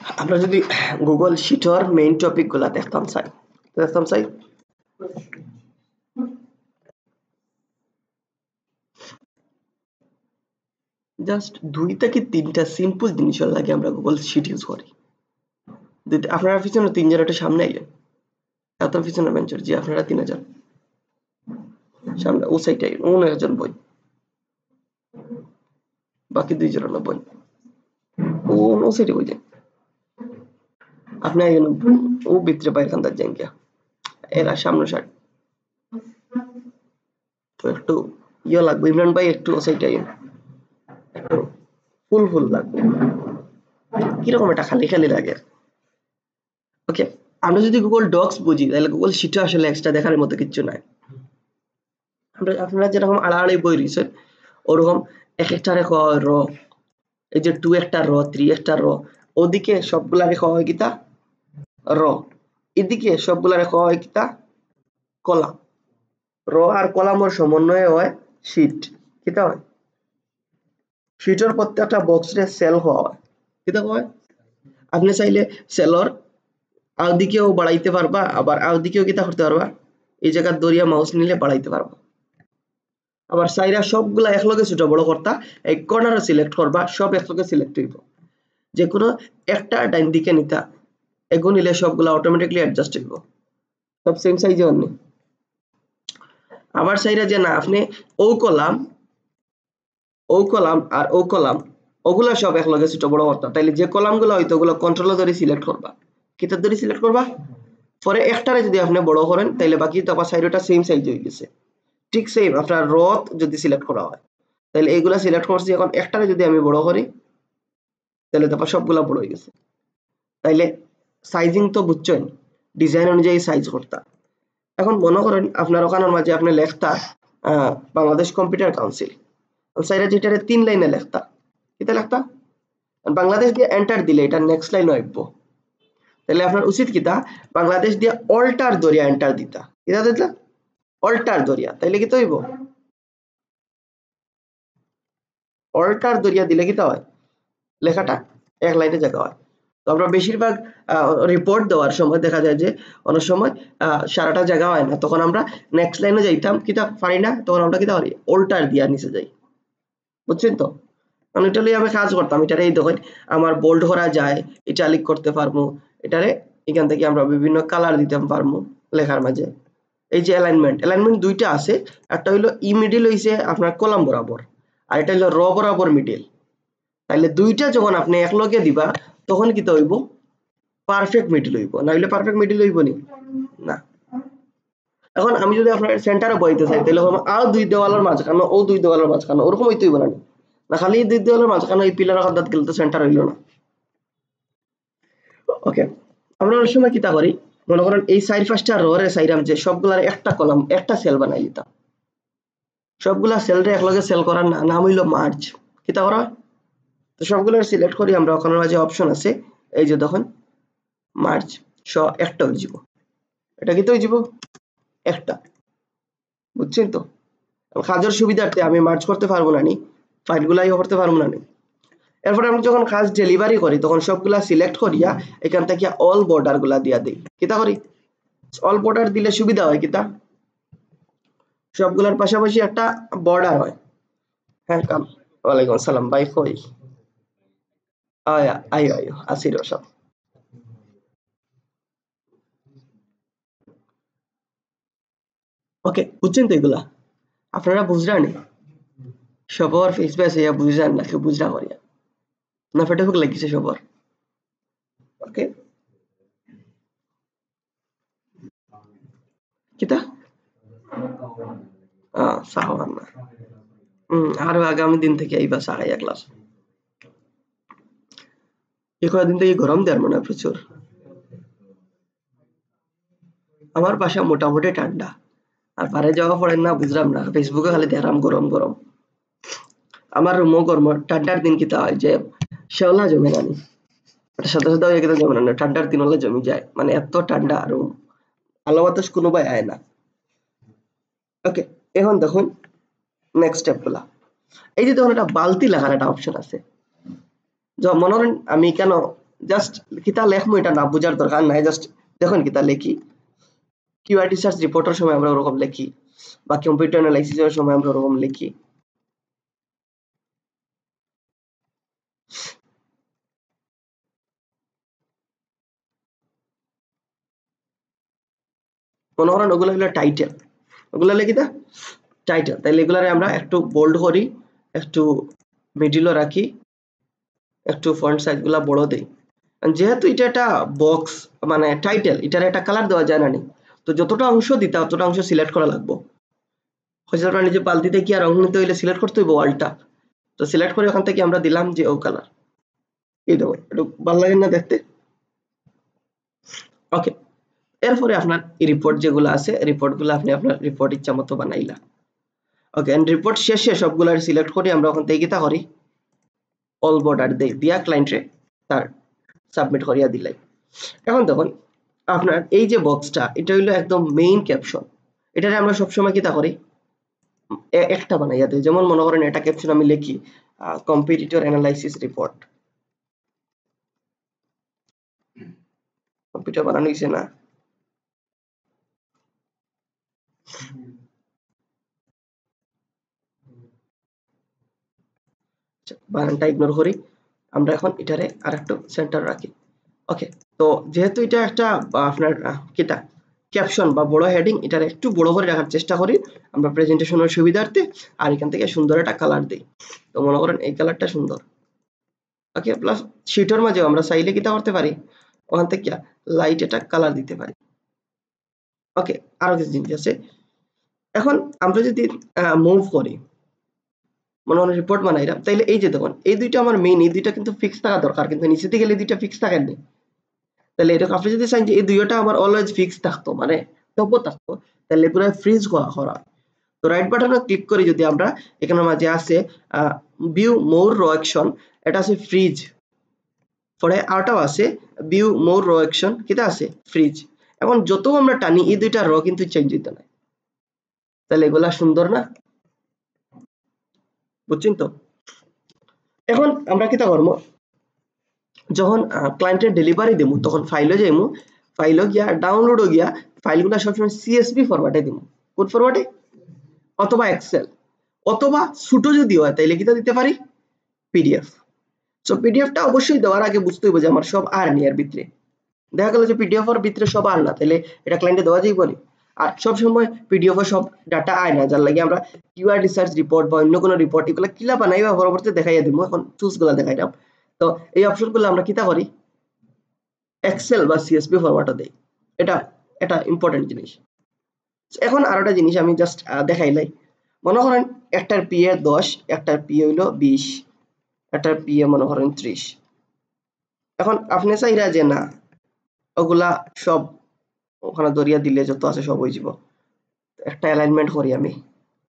আমরা যদি Google শিটর main topic গুলা দেখতাম চাই জাস্ট 2 থেকে 3টা সিম্পল জিনিসের লাগে আমরা গুগল শিট ইউজ করি। আপনারা পিছনে 3 জন একটা সামনে আইলেন, এত পিছনে বেঞ্চের জি আপনারা 3 জন সামনে ও সাইডে আইলেন, ও 9 জন বই, বাকি 2 জন বই, ও সাইডে বই যান আপনি আইলেন, ও ভিতরে বাইরে কান্দার যান গিয়া এরা সামনে সাইড তো একটু ইয়ে লাগবে। ইমরান ভাই একটু ও সাইডে আইলেন, একটু ফুল লাগবে, কিরকম একটা খালি খালি লাগে। ওকে, আমরা যদি গুগল ডক্স বুঝি তাহলে গুগল শিটে আসলে এক্সট্রা দেখার মতো কিছু নাই। আপনারা যেরকম আড়াআড়ি বই রয়েছেন ওরকম এক একটা রেখা র, এই যে 2 একটা র, 3 একটা র, ওদিকে সবগুলা রেখা হয় কিতা র, এদিকে সবগুলা রেখা হয় কিতা কলাম। র আর কলামের সমন্বয়ে হয় শিট। কিতা হয়? শিটের প্রত্যেকটা বক্সে সেল হয়। কিতা হয়? আপনি চাইলে সেলর আউদিকেও বাড়াইতে পারবা, আবার আউদিকেও কিতা করতে পারবা, এই জায়গা দরিয়া মাউস নিলে বাড়াইতে পারবা। আবার চাইরা সবগুলা একলগে ছোট বড় করতা, এই কর্নারে সিলেক্ট করবা, সব একলগে সিলেক্ট হইব। যে কোনো একটা ডাইন দিকে নিতা, এগো নিলে সবগুলা অটোমেটিকলি অ্যাডজাস্ট হইব, সব সেম সাইজে অন্য। আবার চাইরা যে না আপনি ও কলাম আর ও কলাম ওগুলা সব একলগে ছোট বড় করতা, তাইলে যে কলামগুলো হইতো ওগুলো কন্ট্রোল ধরে সিলেক্ট করবা। কিতা ধরে সিলেক্ট করবা? পরে একটারে যদি আপনি বড় করেন তাইলে বাকি তো আবার সাইডটা সেম সাইজ হয়ে গেছে। ঠিক সেম আপনার রথ যদি সিলেক্ট করা হয় তাহলে এইগুলা সিলেক্ট করছি, এখন একটারে যদি আমি বড় করি তাহলে তারপর সবগুলা বড় হয়ে গেছে। তাইলে সাইজিং তো বুঝছেন, ডিজাইন অনুযায়ী সাইজ করতা। এখন মনে করেন আপনার ওখানের মাঝে আপনি লেখতা বাংলাদেশ কম্পিউটার কাউন্সিল, সাইডে যেটারে 3 লাইনে লেখতা, কিতা লেখতা বাংলাদেশ দিয়ে এন্টার দিলে এটা নেক্সট লাইন হইব। তাহলে আপনার উচিত কিতা বাংলাদেশ দিয়ে অল্টার দরিয়া এন্টার দিতা, কিতা দিতা অল্টার দরিয়া, তাইলে কিতা হইব অল্টার দরিয়া দিলে কিতা হয় লেখাটা এক লাইনে জায়গা হয়। তো আমরা বেশিরভাগ রিপোর্ট দেওয়ার সময় দেখা যায় যে অনেক সময় সারাটা জায়গা হয় না, তখন আমরা নেক্সট লাইনে যাইতাম কিতা পারি না, তখন আমরা কিতা করি অল্টার দিয়া নিচে যাই, বুঝছেন তো। আমি এটা লিয়ে আমি কাজ করতাম, এটারে এই দেখেন আমার বোল্ড করা যায়, ইটালিক করতে পারবো, এটারে এখান থেকে আমরা বিভিন্ন কালার দিতে পারবো লেখার মাঝে। এই যে অ্যালাইনমেন্ট দুইটা আছে, একটা হইলো ই মিডিল হইছে আপনার কলাম বরাবর, আর এটা হইলো র বরাবর মিডিল। তাইলে দুইটা যখন আপনি একলগে দিবা তখন কিতা হইব পারফেক্ট মিডিল হইব, না হইলে পারফেক্ট মিডিল হইব নি না। এখন আমি যদি আপনার সেন্টারে বইতে চাই তাহলে আর দুই দেওয়ালের মাঝখানে ও দুই দেওয়ালের মাঝখানে ওরকম হইতে হইব না, না খালি দুই দেওয়ালের মাঝখানে এই পিলার হাত গেলে তো সেন্টার হইল না। ওকে, আমরা অনেক সময় কিতা করি মনে করেন এই সাইড ফার্স্টটা রোরে সাইরাম যে সবগুলার একটা কলাম একটা সেল বানাই দিতাম, সবগুলা সেলরে একলগে সেল করার নাম হইল মার্জ। কিতা করা তো সবগুলো সিলেক্ট করি আমরা, ওখানে মাঝে অপশন আছে এই যে দেখুন মার্জ একটা হয়ে যাব, এটা কি তো হয়ে যাব একটা, বুঝছেন তো। কাজের সুবিধার্থে আমি মার্জ করতে পারবো না নি, ফাইলগুলাই করতে পারবো না নি। এরপরে আমি যখন কাজ ডেলিভারি করি তখন সবগুলা সিলেক্ট করিয়া এখান থেকে অল বর্ডার গুলা দিয়া দিই। কিতা করি অল বর্ডার দিলে সুবিধা হয় কিতা সবগুলার পাশাপাশি একটা বর্ডার হয়। হ্যাঁ কাম ওয়ালাইকুম আসসালাম ভাই কই আয়া আইও আইও আসির সব। ওকে বুঝছেন তো, এগুলা আপনারা বুঝলেন সবার ফেস ব্যাস ইয়া বুঝলেন না, কেউ বুঝলা করিয়া না ফেটে ফুক লাগিছে সবার। ওকে কিতা সাহাবান না আরো আগামী দিন থেকে আইবা চা খাই এক গ্লাস। এই কয়েকদিন থেকে গরম দেওয়ার মনে হয় প্রচুর। আমার বাসা মোটামুটি ঠান্ডা, আর বাইরে যাওয়া পড়ে না বুঝলাম না, ফেসবুকে খালি দেখলাম গরম গরম। আমার রুমও গরম, ঠান্ডার দিন কিতা হয় যে শেওলা জমে না নি, সাথে সাথে হয়ে গেলে জমে না, ঠান্ডার দিন হলে জমি যায়, মানে এত ঠান্ডা রুম, আলো বাতাস কোনো ভাই আয় না। ওকে, এখন দেখুন নেক্সট স্টেপ গুলা। এই যে দেখুন একটা বালতি লাগার একটা অপশন আছে, মনে করেন আমি কেন জাস্ট কিতা লেখমু এটা না বুঝার দরকার নাই, জাস্ট দেখুন কিতা লেখি। কিওয়ার্ড রিসার্চ রিপোর্টের সময় আমরা ওরকম লিখি, বা কম্পিউটার অ্যানালাইসিসের সময় আমরা ওরকম লিখি। মনে করেন ওগুলো হলো টাইটেল, ওগুলো হলো কিতা টাইটেল, তাইলে এগুলারে আমরা একটু বোল্ড করি, একটু মিডিলও রাখি, একটু ফন্ট সাইজ গুলা বড় দেই। যেহেতু এটা একটা বক্স মানে টাইটেল, এটার একটা কালার দেওয়া যায় না নি, তো যতটা অংশ দিতে ততটা অংশ সিলেক্ট করা লাগবে। হয়তো আপনার নিজে বালতিতে কি আর রং নিতে হইলে সিলেক্ট করতে হইব ওয়ালটা, তো সিলেক্ট করে ওখান থেকে আমরা দিলাম যে ও কালার, এই দেখো একটু ভালো লাগে না দেখতে। ওকে, এরপরে আপনার এই রিপোর্ট যেগুলো আছে, রিপোর্টগুলো আপনি আপনার রিপোর্ট ইচ্ছা মতো বানাইলা। ওকে, এন্ড রিপোর্ট শেষে সবগুলো সিলেক্ট করি আমরা, ওখান থেকে কিতা করি অল বর্ডার দেই, দিয়া ক্লায়েন্টে তার সাবমিট করিয়া দিলাই। এখন দেখুন আপনার এই যে বক্সটা, এটা হইলো একদম মেইন ক্যাপশন, এটারে আমরা সবসময় কিতা করি একটা বানাইয়া দিই। যেমন মনে করেন এটা ক্যাপশন আমি লিখি কম্পিটিটর অ্যানালাইসিস রিপোর্ট, কম্পিউটার বানানো হয়েছে না, বানানটা ইগনোর করি, আমরা এখন এটারে আর একটু সেন্টার রাখি। ওকে, তো যেহেতু এটা একটা আপনার কিটা ক্যাপশন বা বড় হেডিং, এটার একটু বড় করে রাখার চেষ্টা করি আমরা প্রেজেন্টেশনের সুবিধার্থে, আর এখান থেকে সুন্দর একটা কালার দিই। তো মনে করেন এই কালারটা সুন্দর। ওকে, প্লাস শিটের মাঝেও আমরা চাইলে কিটা করতে পারি, ওখান থেকে লাইট এটা কালার দিতে পারি। ওকে, আরো কিছু জিনিস আছে। এখন আমরা যদি মুভ করি, মনে হয় রিপোর্ট বানাইলাম, তাইলে এই যে দেখুন এই দুইটা আমার মেইন, এই দুইটা কিন্তু ফিক্স থাকা দরকার, কিন্তু নিচে দিকে গেলে দুইটা ফিক্স থাকেননি। তাহলে এরকম আপনি যদি চান যে এই দুইটা আমার অলওয়েজ ফিক্স থাকতো, মানে টপও থাকতো, তাহলে পুরো ফ্রিজ করা। তো রাইট বাটনে ক্লিক করে যদি আমরা এখানের মাঝে আছে ভিউ মোর রো অ্যাকশন, এটা আছে ফ্রিজ, পরে আরটাও আছে ভিউ মোর রো অ্যাকশন, কিটা আছে ফ্রিজ। এখন যত আমরা টানি এই দুইটা র কিন্তু চেঞ্জ হইতে না, তাহলে এগুলা সুন্দর না, বুঝছেন তো। এখন আমরা কিটা করবো, যখন ক্লায়েন্টের ডেলিভারি দেবো তখন ফাইলে যাইমু, ফাইলে গিয়া ডাউনলোডও গিয়া ফাইলগুলো সবসময় সিএসভি ফরম্যাটে দিব, কোড ফরম্যাটে অথবা এক্সেল, অথবা ছোট যদি হয় তাইলে কিটা দিতে পারি পিডিএফ। সো পিডিএফটা অবশ্যই দেওয়ার আগে বুঝতে হবে যে আমার সব আর নি এর ভিতরে, দেখা গেল যে পিডিএফ এর ভিতরে সব আর না, তাহলে এটা ক্লায়েন্টে দেওয়া যাইব না। আর সব সময় পিডিএফ এর সব ডাটা আয় না, যার লাগে আমরা কিওয়ার্ড রিসার্চ রিপোর্ট বা অন্য কোনো রিপোর্ট এগুলো কিলা বানাইবা পরবর্তীতে দেখাইয়া দিব। এখন চুজ গুলা দেখাইলাম, তো এই অপশনগুলো আমরা কিতা করি এক্সেল বা সিএসভি ফরম্যাটে দেই, এটা এটা ইম্পর্টেন্ট জিনিস। এখন আরেকটা জিনিস আমি জাস্ট দেখাইলাই, মনে করেন একটার পিএ 10, একটার পিএ হইলো 20, একটার পিএ মনে করেন 30। এখন আপনি চাইরা যে না ওগুলা সব ওখানে দরিয়া দিলে যত আছে সব হয়ে যাব, একটা অ্যালাইনমেন্ট করি আমি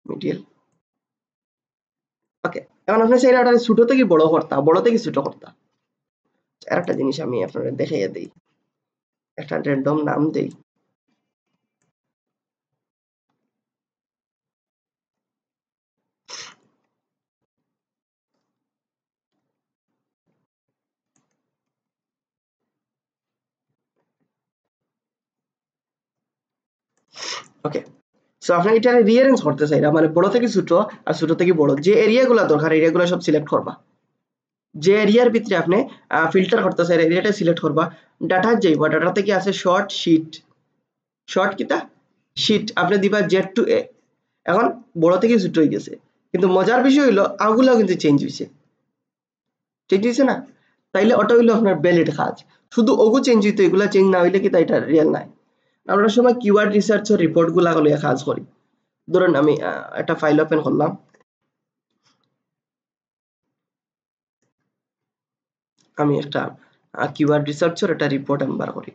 মিডিল। ওকে, এখন আপনি চাইলে এটা ছোট থেকে বড় করতা, বড় থেকে ছোট করতা। আর একটা জিনিস আমি আপনাদের দেখাইয়া দিই, একটা র্যান্ডম নাম দেই, ওকে। সো আপনি এটা রিঅ্যারেঞ্জ করতে চাইরা মানে বড় থেকে ছোট আর ছোট থেকে বড়, যে এরিয়াগুলো দরকার এরিয়াগুলো সব সিলেক্ট করবা, যে এরিয়ার ভিতরে আপনি ফিল্টার করতে চাই এরিয়াটা সিলেক্ট করবা, ডাটা যাইবা, ডাটা থেকে আছে শর্ট শীট, শর্ট কিটা শীট আপনি দিবা জেড টু এ। এখন বড় থেকে ছোট হয়ে গেছে, কিন্তু মজার বিষয় হইলো আগুলাও কিন্তু চেঞ্জ হয়েছে, চেঞ্জ হয়েছে না, তাইলে ওটা হইলো আপনার ভ্যালিড কাজ। শুধু ওগু চেঞ্জ হইতো, এগুলা চেঞ্জ না হইলে কি তাই এটা রিয়েল নাই। আমরা সময় কিওয়ার্ড রিসার্চ রিপোর্ট গুলা লইয়া কাজ করি। ধরুন আমি একটা ফাইল ওপেন করলাম, আমি একটা কিওয়ার্ড রিসার্চের একটা রিপোর্ট আমি বার করি।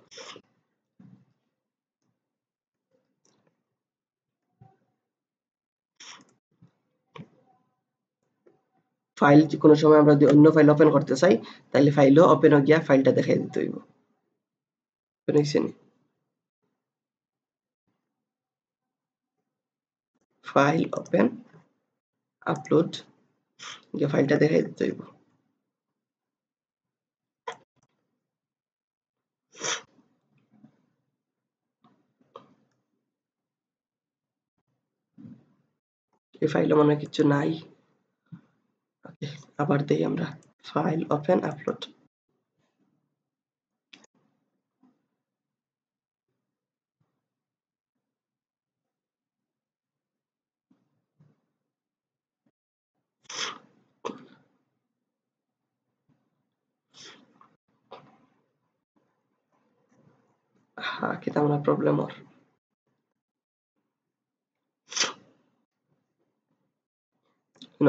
ফাইল কোনো সময় আমরা যদি অন্য ফাইল ওপেন করতে চাই তাহলে ফাইলও ওপেন হয়ে গিয়া ফাইলটা দেখাই দিতে হইব। ফাইল ওপেন আপলোড গিয়া ফাইলটা দেখাই দিতে হইব। এই ফাইলে মনে হয় কিছু নাই। ওকে, আবার দেই আমরা ফাইল ওপেন আপলোড। হ্যাঁ, কি তেমন প্রবলেম ওর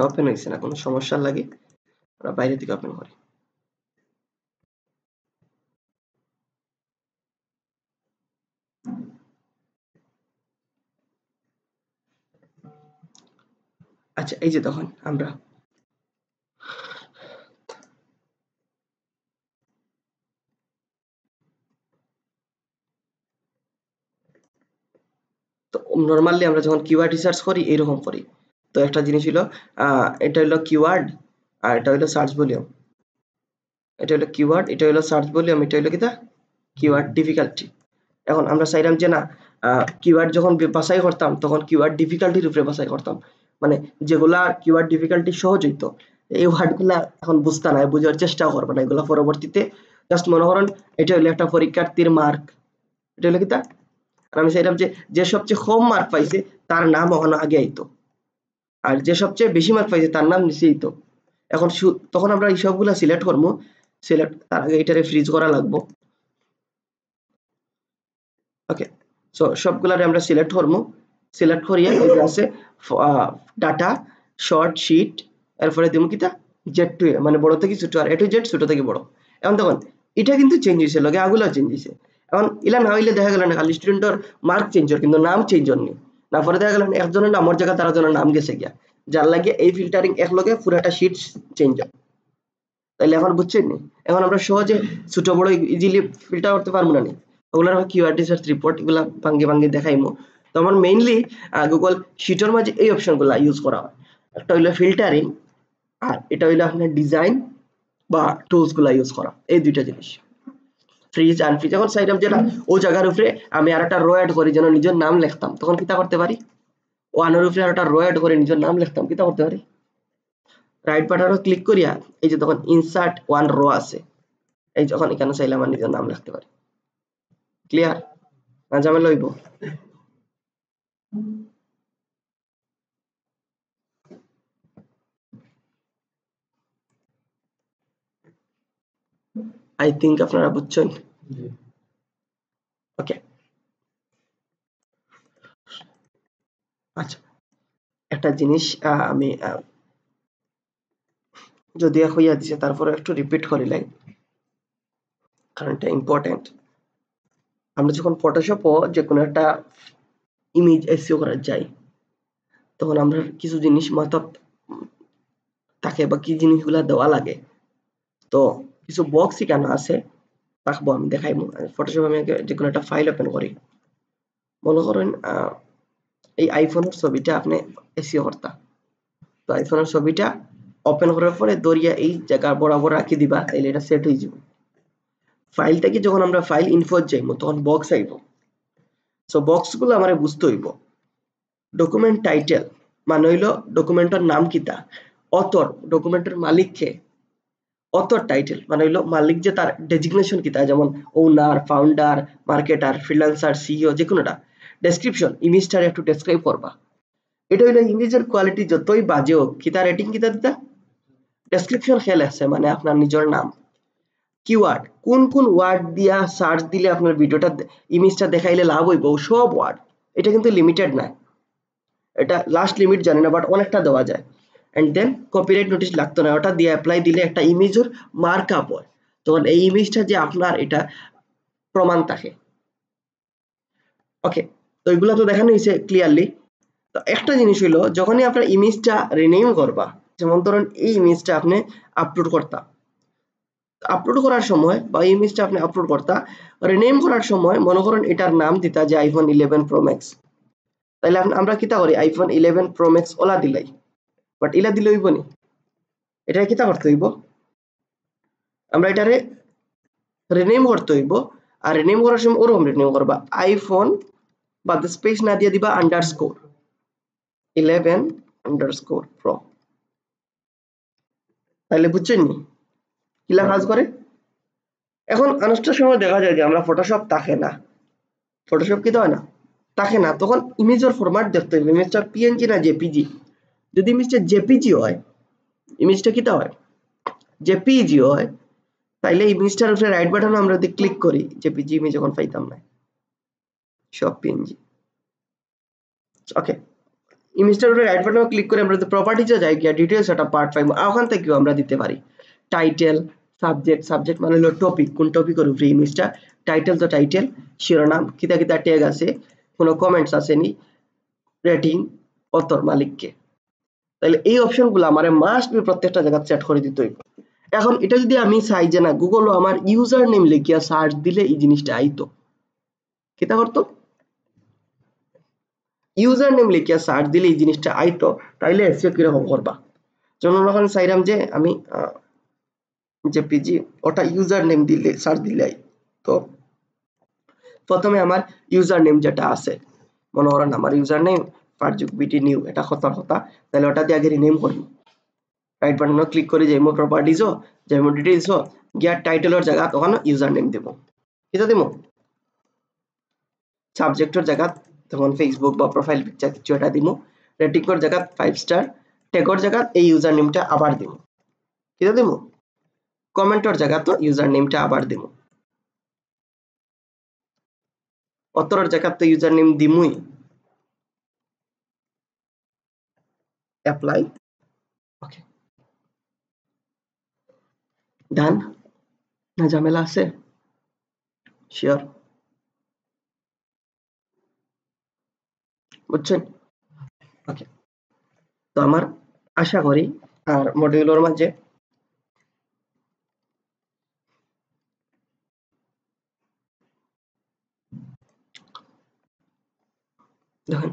ওপেন হয়েছে না, কোনো সমস্যা লাগে আমরা বাইরে থেকে ওপেন করি। আচ্ছা, এই যে তখন আমরা তো নরমালি আমরা যখন কিওয়ার্ড রিসার্চ করি এরকম করি। তো একটা জিনিস হলো এটা হলো কিওয়ার্ড আর এটা হলো সার্চ ভলিউম। এটা হলো কিওয়ার্ড, এটা হলো সার্চ ভলিউম, এটা হলো কিটা কিওয়ার্ড ডিফিকাল্টি। এখন আমরা চাইলাম যে না কিওয়ার্ড যখন বাছাই করতাম তখন কিওয়ার্ড ডিফিকাল্টির উপরে বাছাই করতাম, মানে যেগুলা কিওয়ার্ড ডিফিকাল্টি সহজ হইতো এই ওয়ার্ডগুলা এখন বুঝতে না, বোঝার চেষ্টাও করবে না এগুলা পরবর্তীতে। জাস্ট মনে করেন এটা হলো একটা পরীক্ষার্থীর মার্ক, এটা হলো কিটা, আর আমি চাইলাম যে যে সবচেয়ে কম মার্ক পাইছে তার নাম ওখানে আগে আইতো, আর যে সবচেয়ে বেশি মার্ক পাইছে তার নাম নিচে আইতো। এখন তখন আমরা এই সবগুলা সিলেক্ট করবো, সিলেক্ট তার আগে এটারে ফ্রিজ করা লাগবো। ওকে, সো সবগুলারে আমরা সিলেক্ট করবো, সিলেক্ট করিয়া এই যে আছে ডাটা শর্ট শীট, এরপরে দিব কিটা জেড টু এ, মানে বড় থেকে ছোট আর এ টু জেড ছোট থেকে বড়। এখন দেখুন এটা কিন্তু চেঞ্জ হয়েছে, লগে আগুলা চেঞ্জ হয়েছে। এখন ইলা না হইলে দেখা গেল না খালি স্টুডেন্টের মার্ক চেঞ্জ হয় কিন্তু নাম চেঞ্জ হয়নি, না পরে দেখা গেল একজনের নামের জায়গা তার জনের নাম গেছে গিয়া, যার লাগে এই ফিল্টারিং এক লগে পুরাটা শীট চেঞ্জ হয়। তাইলে এখন বুঝছেন নি, এখন আমরা সহজে ছোট বড় ইজিলি ফিল্টার করতে পারবো না নি, ওগুলার কিওয়ার্ড রিসার্চ রিপোর্ট এগুলা ভাঙ্গে ভাঙ্গে দেখাইমু। তো আমার মেইনলি গুগল শিটের মাঝে এই অপশনগুলো ইউজ করা হয়, একটা হইলো ফিল্টারিং আর এটা হইলো আপনার ডিজাইন বা টুলস গুলা ইউজ করা, এই দুইটা জিনিস ফ্রিজ আনফ্রিজ। এখন চাইলাম যে না ও জায়গার উপরে আমি আর একটা রো অ্যাড করি যেন নিজের নাম লিখতাম, তখন কিতা করতে পারি, ওয়ানের উপরে আর একটা রো অ্যাড করে নিজের নাম লিখতাম, কিতা করতে পারি, রাইট বাটনও ক্লিক করিয়া এই যে তখন ইনসার্ট ওয়ান রো আছে, এই যখন এখানে চাইলে আমার নিজের নাম লিখতে পারি। ক্লিয়ার না ঝামেলা হইব? আই থিঙ্ক আপনারা বুঝছেন। ওকে, আচ্ছা একটা জিনিস আমি যদিও হইয়া দিছে তারপরে একটু রিপিট করিলাই কারণ এটা ইম্পর্টেন্ট। আমরা যখন ফটোশপও যে কোনো একটা ইমেজ এসইও করা যায় তখন আমরা কিছু জিনিস মাথায় থাকে বা কি জিনিসগুলা দেওয়া লাগে, তো কিছু বক্স এখানে আছে রাখবো, আমি দেখাইবো। ফটোশপ আমি আগে যে কোনো একটা ফাইল ওপেন করি, মনে করেন এই আইফোনের ছবিটা আপনি এসইও করতা, তো আইফোনের ছবিটা ওপেন করার পরে দরিয়া এই জায়গা বরাবর রাখি দিবা, তাইলে এটা সেট হয়ে যাবে। ফাইলটাকে যখন আমরা ফাইল ইনফো যাইবো তখন বক্স আইব, সো বক্সগুলো আমারে বুঝতে হইব। ডকুমেন্ট টাইটেল মানে হইলো ডকুমেন্টের নাম কিতা, অথর ডকুমেন্টের মালিক কে, অথর টাইটেল মানে হইলো মালিক যে তার ডেজিগনেশন কিতা, যেমন ওনার, ফাউন্ডার, মার্কেটার, ফ্রিল্যান্সার, সিইও যে কোনোটা। ডেসক্রিপশন ইমেজটার একটু ডেসক্রাইব করবা, এটা হইলো ইমেজের কোয়ালিটি যতই বাজে হোক কিতা রেটিং কিতা দিতা, ডেসক্রিপশন খেয়াল আছে মানে আপনার নিজের নাম। কিওয়ার্ড কোন কোন ওয়ার্ড দিয়া সার্চ দিলে আপনার ভিডিওটা ইমেজটা দেখাইলে লাভ হইব, সব ওয়ার্ড, এটা কিন্তু লিমিটেড না, এটা লাস্ট লিমিট জানি না বাট অনেকটা দেওয়া যায়। এন্ড দেন কপিরাইট নোটিশ লাগতো না, ওটা দিয়ে অ্যাপ্লাই দিলে একটা ইমেজের মার্কআপ হয়, তখন এই ইমেজটা যে আপনার এটা প্রমাণ থাকে। ওকে, তো এগুলো তো দেখানো হয়েছে ক্লিয়ারলি। তো একটা জিনিস হইলো যখনই আপনার ইমেজটা রিনেম করবা, যেমন ধরুন এই ইমেজটা আপনি আপলোড করতা, আপলোড করার সময় বা ইমেজটা আপনি আপলোড করতা রিনেম করার সময় মনে করেন এটার নাম দিতা যে আইফোন 11 প্রো ম্যাক্স, তাহলে আমরা কিতা করি আইফোন 11 প্রো ম্যাক্স ওলা দিলাই, বাট ইলা দিলে হইব নি, এটা কিতা করতে হইব, আমরা এটারে রিনেম করতে হইব। আর রিনেম করার সময় ওরকম রিনেম করবা আইফোন বা স্পেস না দিয়ে দিবা আন্ডারস্কোর 11 আন্ডারস্কোর প্রো। তাহলে বুঝছেন নি কিলা কাজ করে? এখন অনেকটা সময় দেখা যায় যে আমরা ফটোশপ থাকে না, ফটোশপ কি হয় না থাকে না, তখন ইমেজের ফরম্যাট দেখতে হবে ইমেজটা পিএনজি না জেপিজি। যদি ইমেজটা জেপিজি হয়, ইমেজটা কিটা হয় জেপিজি হয়, তাইলে ইমেজটার উপরে রাইট বাটন আমরা যদি ক্লিক করি জেপিজি ইমেজ যখন পাইতাম না, সব পিএনজি। ওকে, ইমেজটার উপরে রাইট বাটন ক্লিক করে আমরা যদি প্রপার্টিজে যাই গিয়া ডিটেইলস একটা পার্ট পাইবো, ওখান থেকেও আমরা দিতে পারি টাইটেল, সাবজেক্ট, সাবজেক্ট মানে হলো টপিক, কোন টপিকের উপরে ইমেজটা, টাইটেল তো টাইটেল, শিরোনাম, কিতা কিতা ট্যাগ আছে, কোনো কমেন্টস আছে নি, রেটিং, অথর, মালিককে। তাহলে এই অপশনগুলো আমার মাস্ট বি প্রত্যেকটা জায়গা সেট করে দিতে হইব। এখন এটা যদি আমি চাই যে না গুগল আমার ইউজার নেম লিখিয়া সার্চ দিলে এই জিনিসটা আইতো, কিতা করতো ইউজার নেম লিখিয়া সার্চ দিলে এই জিনিসটা আইতো, তাইলে এসইও কিরকম করবা? যেমন এখন চাইলাম যে আমি জেপিজি ওটা ইউজার নেম দিলে সার্চ দিলে তো প্রথমে আমার ইউজার নেম যেটা আছে, মনে করেন আমার ইউজার নেম ফারজুক বিটি নিউ, এটা কথা, তাহলে ওটা দিয়ে আগে রিনেম করবো। রাইট বাটন ক্লিক করে যাইমো প্রপার্টিজও, যাইমো ডিটেইলসও, গিয়া টাইটেলের জায়গা তখন ইউজার নেম দেব, কিটা দেবো সাবজেক্টের জায়গা তখন ফেসবুক বা প্রোফাইল পিকচার কিছু এটা দিমু, রেটিংয়ের জায়গা 5 স্টার, ট্যাগের জায়গা এই ইউজার নেমটা আবার দিমু, কিটা দিমু কমেন্টের জায়গা তো ইউজার নেমটা আবার দিমু, অতরের জায়গা তো ইউজার নেম দিমুই, অ্যাপ্লাই, ওকে ডান। না ঝামেলা আছে? শিওর বুঝছেন? ওকে, তো আমার আশা করি আর মডিউলের মাঝে দেখেন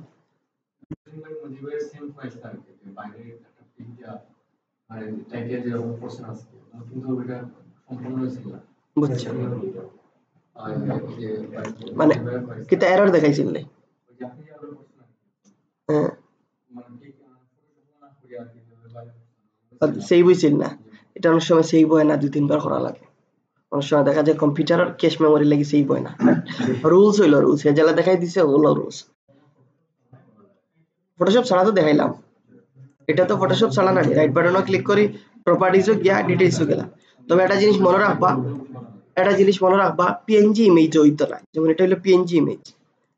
বুঝছেন মানে কিতা এরর দেখাইছিল? হ্যাঁ সেভ হইছিল না, এটা অনেক সময় সেভ হয় না, 2-3 বার করা লাগে, অনেক সময় দেখা যায় কম্পিউটার ক্যাশ মেমোরি লাগি সেভ হয় না, রুলস হইলো রুলস যেলা দেখাই দিছে ওগুলো রুলস। ফটোশপ ছাড়া তো দেখাইলাম, এটা তো ফটোশপ ছাড়া না, রাইট বাটনে ক্লিক করি প্রপার্টিজও গিয়া ডিটেইলসও গেলা। তবে একটা জিনিস মনে রাখবা, পিএনজি ইমেজ হইতো না, যেমন এটা হলো পিএনজি ইমেজ,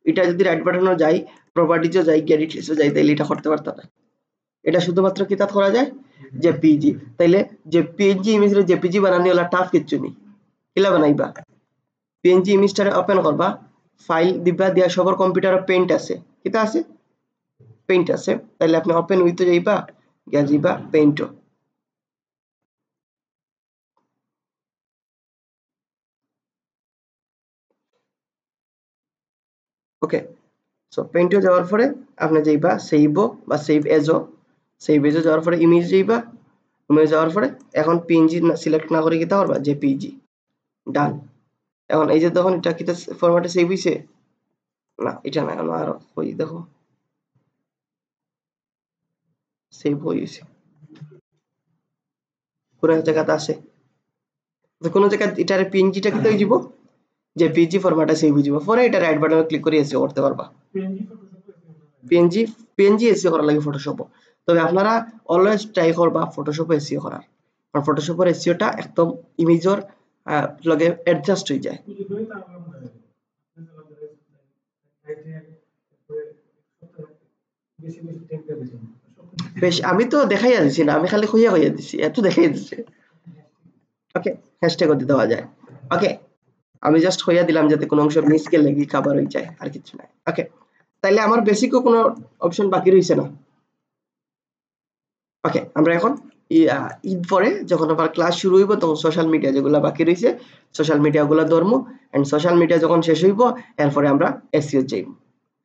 এটা যদি রাইট বাটনে যাই প্রপার্টিজও যাই গিয়া ডিটেইলসও যাই তাইলে এটা করতে পারতো না, এটা শুধুমাত্র কি তাত করা যায় জেপিজি। তাইলে যে পিএনজি ইমেজ রে জেপিজি বানানি হলা টাফ কিচ্ছু নেই, কিলা বানাইবা পিএনজি ইমেজটারে ওপেন করবা, ফাইল দিবা, দিয়া সবার কম্পিউটারে পেইন্ট আছে, কিতা আছে পেইন্ট আছে, তাহলে আপনি ওপেন উইথ যাইবা, গিয়া যাইবা পেইন্টও, ওকে। সো পেইন্টে যাওয়ার পরে আপনি যাইবা সেভও বা সেভ এজও যাওয়ার পরে ইমেজ যাইবা, ইমেজ যাওয়ার পরে এখন পিএনজি সিলেক্ট না করে কিতা করবা জেপিজি, ডান। এখন এই যে তখন এটা কিতা ফরম্যাটে সেভ হইছে না, এটা না, এখন আর ওই দেখো সেভ হইছে পুরো জায়গাতে আছে, কোনো জায়গায় এটার পিএনজিটা কিতা হয়ে যাব জেপিজি ফরম্যাটে সেভ হয়ে যাব, পরে এটা রাইট বাটনে ক্লিক করে এসিও করতে পারবা, পিএনজি পিএনজি এসিও করা লাগে ফটোশপ। তবে আপনারা অলওয়েজ ট্রাই করবা ফটোশপ এসিও করার, কারণ ফটোশপের এসিওটা একদম ইমেজর লগে অ্যাডজাস্ট হয়ে যায়। বেশ আমি তো দেখাইয়া দিছি না, আমি খালি কইয়া দিছি, এত দেখাইয়া দিছি। ওকে, হ্যাশট্যাগও দিতে দেওয়া যায়। ওকে, আমি জাস্ট কইয়া দিলাম যাতে কোনো অংশ মিস গেলে কি খাবার হয়ে যায়, আর কিছু না। ওকে, তাইলে আমার বেসিকও কোনো অপশন বাকি রইছে না। ওকে, আমরা এখন ঈদ পরে যখন আবার ক্লাস শুরু হইব তখন সোশ্যাল মিডিয়া যেগুলো বাকি রয়েছে সোশ্যাল মিডিয়াগুলো ধরবো, এন্ড সোশ্যাল মিডিয়া যখন শেষ হইব এরপরে আমরা এসইও যাইব,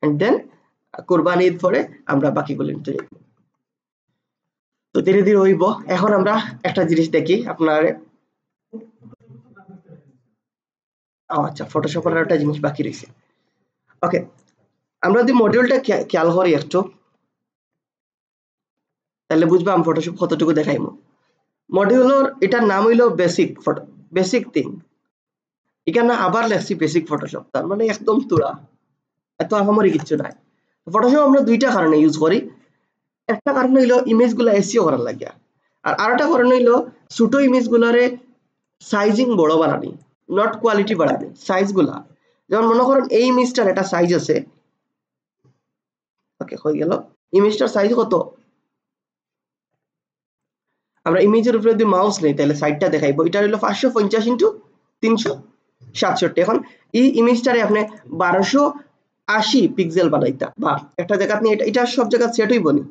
এন্ড দেন কুরবানি ঈদ পরে আমরা বাকিগুলো নিতে যাইব। তো ধীরে ধীরে হইব। এখন আমরা একটা জিনিস দেখি আপনার, আচ্ছা ফটোশপের একটা জিনিস বাকি রয়েছে। ওকে, আমরা যদি মডিউলটা খেয়াল করি একটু, তাহলে বুঝবা আমি ফটোশপ কতটুকু দেখাইমু। মডিউলর এটার নাম হইলো বেসিক থিং, এখানে আবার লেখছি বেসিক ফটোশপ, তার মানে একদম তুড়া, এত আহামরি কিচ্ছু নাই। ফটোশপ আমরা দুইটা কারণে ইউজ করি, একটা কারণ হইলো ইমেজ গুলা এসিও করার লাগিয়া, আর আরেকটা কারণ হইলো ছোট ইমেজ গুলারে সাইজিং বড় বানানি, নট কোয়ালিটি বাড়ানি, সাইজ গুলা। যেমন মনে করেন এই ইমেজটার একটা সাইজ আছে, ওকে হয়ে গেল, ইমেজটার সাইজ কত, আমরা ইমেজের উপরে যদি মাউস নেই তাহলে সাইডটা দেখাইবো, এটা হলো 550 ইন্টু 367। এখন এই ইমেজটারে আপনি 1280 পিক্সেল বানাইতা, বা একটা জায়গা আপনি এটা সব জায়গা সেট হইব নি,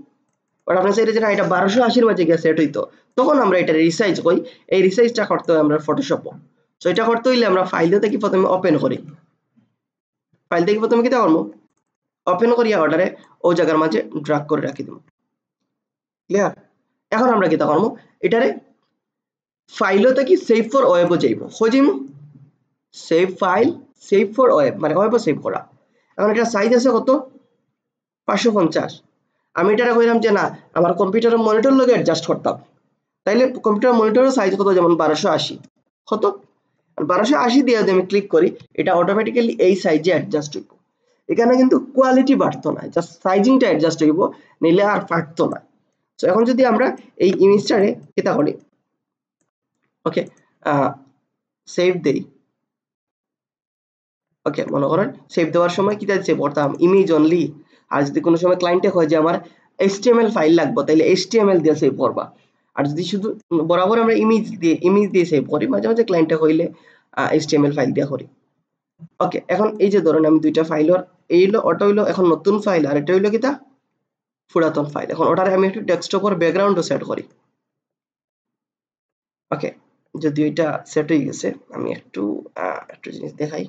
বাট আপনার সাইডে যেটা এটা 1280 মাঝে গিয়ে সেট হইতো, তখন আমরা এটা রিসাইজ করি। এই রিসাইজটা করতে হয় আমরা ফটোশপে। সো এটা করতে হইলে আমরা ফাইলটা থেকে প্রথমে ওপেন করি, ফাইল থেকে প্রথমে কি করবো, ওপেন করিয়া অর্ডারে ও জায়গার মাঝে ড্রাগ করে রাখি দেব, ক্লিয়ার। এখন আমরা কি করবো, এটারে ফাইলও থেকে সেভ ফর ওয়েবও যাইব, হইজিম save file, save for web, মানে ওয়েবও সেভ করা। এখন এটা সাইজ আছে কত, 550। আমি এটা কইলাম যে না আমার কম্পিউটারের মনিটর লগে অ্যাডজাস্ট করতাম, তাইলে কম্পিউটার মনিটরের সাইজ কত, যেমন 1280, কত 1280 দিয়ে যদি আমি ক্লিক করি, এটা অটোমেটিক্যালি এই সাইজে অ্যাডজাস্ট হইব। এখানে কিন্তু কোয়ালিটি বাড়তো না, জাস্ট সাইজিংটা অ্যাডজাস্ট হইব, নিলে আর পারতো না। সো এখন যদি আমরা এই ইমেজটারে এটা করি, ওকে সেভ দেই, ওকে মনে করেন সেভ দেওয়ার সময় কি সেভ করতাম ইমেজ অনলি, আর যদি কোনো সময় ক্লায়েন্টে হয় যে আমার HTML ফাইল লাগবে, তাহলে HTML দিয়ে সেভ করবা। আর যদি শুধু বরাবর আমরা ইমেজ দিয়ে সেভ করি, মাঝে মাঝে ক্লায়েন্টে হইলে HTML ফাইল দিয়ে করি। ওকে এখন এই যে ধরেন আমি দুইটা ফাইলর, এই হলো ওটা হইলো এখন নতুন ফাইল, আর এটা হইলো কিটা পুরাতন ফাইল। এখন ওটারে আমি একটু ডেস্কটপের ব্যাকগ্রাউন্ডও সেট করি, ওকে যদি এটা সেট হয়ে গেছে, আমি একটু একটু জিনিস দেখাই।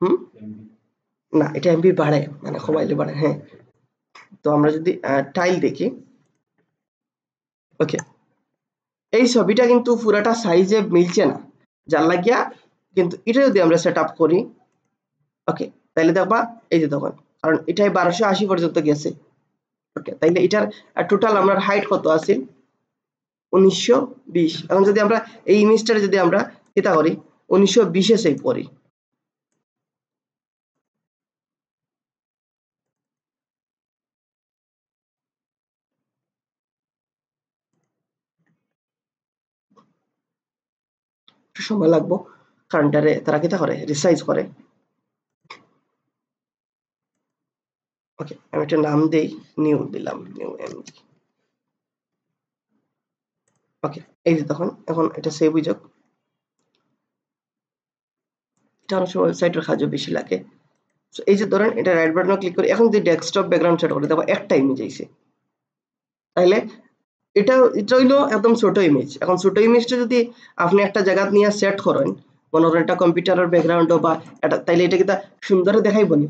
হুম, না এটা এমবি বাড়ে, মানে কমাইলে বাড়ে, হ্যাঁ। তো আমরা যদি টাইল দেখি, ওকে এই ছবিটা কিন্তু পুরাটা সাইজে মিলছে না, যার লাগিয়া কিন্তু এটা যদি আমরা সেট আপ করি, ওকে তাইলে দেখবা এই যে তখন, কারণ এটাই 1280 পর্যন্ত গেছে, ওকে তাইলে এটার টোটাল আমরা হাইট কত আছে 1920। এখন যদি আমরা এই ইমেজটারে যদি আমরা এটা করি 1920 এ সেভ করি, একটু সময় লাগবো, কারণ তারা কিতা করে রিসাইজ করে। ওকে আমি একটা নাম দেই, নিউ দিলাম, নিউ এমজি, ওকে এই যে তখন এখন এটা সেভ হয়ে যাক। এটা অনেক সময় ওয়েবসাইটের কাজও বেশি লাগে। সো এই যে ধরেন এটা রাইট বাটনে ক্লিক করি, এখন যদি ডেস্কটপ ব্যাকগ্রাউন্ড সেট করি, দেখো একটা ইমেজ আইছে, তাইলে এটা হইলো একদম ছোট ইমেজ। এখন ছোট ইমেজটা যদি আপনি একটা জায়গা নিয়ে সেট করেন, মনে করেন একটা কম্পিউটারের ব্যাকগ্রাউন্ড বা এটা, তাইলে এটা কিতা সুন্দর দেখাইব নি।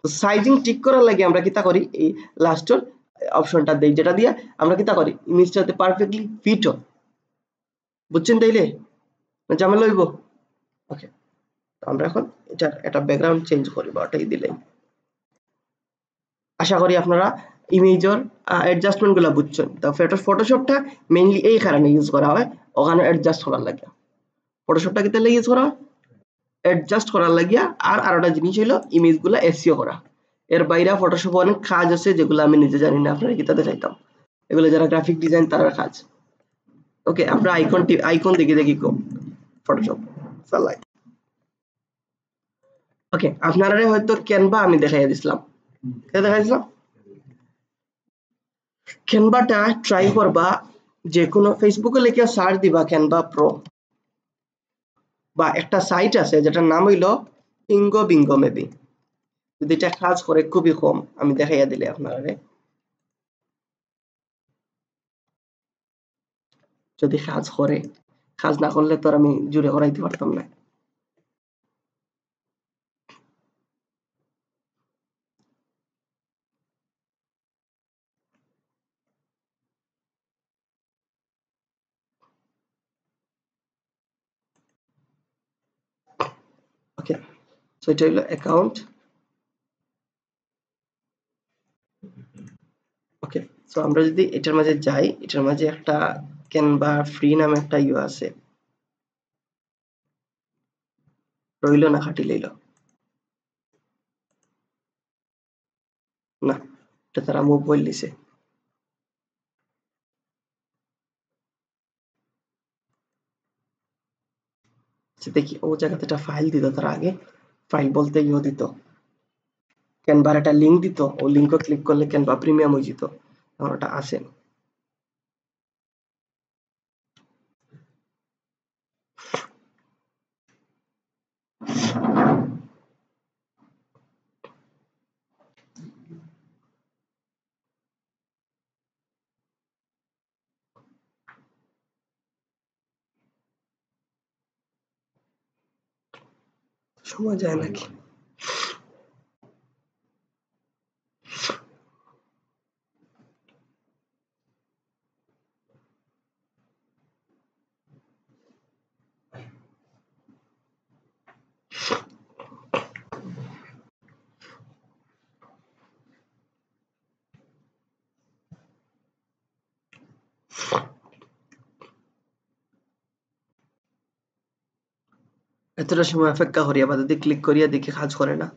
তো সাইজিং ঠিক করার লাগে আমরা কিতা করি, এই লাস্টের অপশনটা দেই, যেটা দিয়ে আমরা কিতা করি ইমেজটাতে পারফেক্টলি ফিট হয়, বুঝছেন তাইলে ঝামেলা হইব। ওকে আমরা এখন এটা একটা ব্যাকগ্রাউন্ড চেঞ্জ করি বা ওটাই দিলেই, আশা করি আপনারা ইমেজের অ্যাডজাস্টমেন্ট গুলো বুঝছেন। তো ফটোশপটা মেইনলি এই কারণে ইউজ করা হয়, ওখানে অ্যাডজাস্ট করার লাগে। ফটোশপটা কি তাহলে ইউজ করা হয় অ্যাডজাস্ট করার লাগিয়া, আর আরেকটা জিনিস হলো ইমেজ গুলা এসইও করা। এর বাইরে ফটোশপ অনেক কাজ আছে যেগুলো আমি নিজে জানি না, আপনারা কি তাতে চাইতাম, এগুলো যারা গ্রাফিক ডিজাইন তার কাজ। ওকে আমরা আইকন দেখি দেখি কম ফটোশপ চালাই। ওকে আপনারা হয়তো ক্যানভা আমি দেখাইয়া দিছিলাম, দেখাইছিলাম ক্যানভাটা ট্রাই করবা, যে কোনো ফেসবুকে লিখে সার্চ দিবা ক্যানভা প্রো, বা একটা সাইট আছে যেটার নাম হইলো ইঙ্গো বিঙ্গো, মেবি যদি এটা কাজ করে খুবই কম, আমি দেখাইয়া দিলে আপনারা যদি কাজ করে, কাজ না করলে তো আর আমি জুড়ে করাইতে পারতাম না। এটা হলো অ্যাকাউন্ট। ওকে, সো আমরা যদি এটার মাঝে যাই, এটার মাঝে একটা ক্যানভা ফ্রি নামে একটা আছে, রইল না খাটি লইল না, এটা তারা মুভ বল দিছে। দেখি ও জায়গাতে একটা ফাইল দিত, তারা আগে ফাইল বলতে দিত, ক্যানভার একটা লিঙ্ক দিত, ও লিঙ্কও ক্লিক করলে ক্যানভা প্রিমিয়াম হয়ে যেত, আমার ওটা আসে। সময় যায় নাকি? এতটা সময় অপেক্ষা করি, আবার যদি ক্লিক করিয়া দেখি কাজ করে না।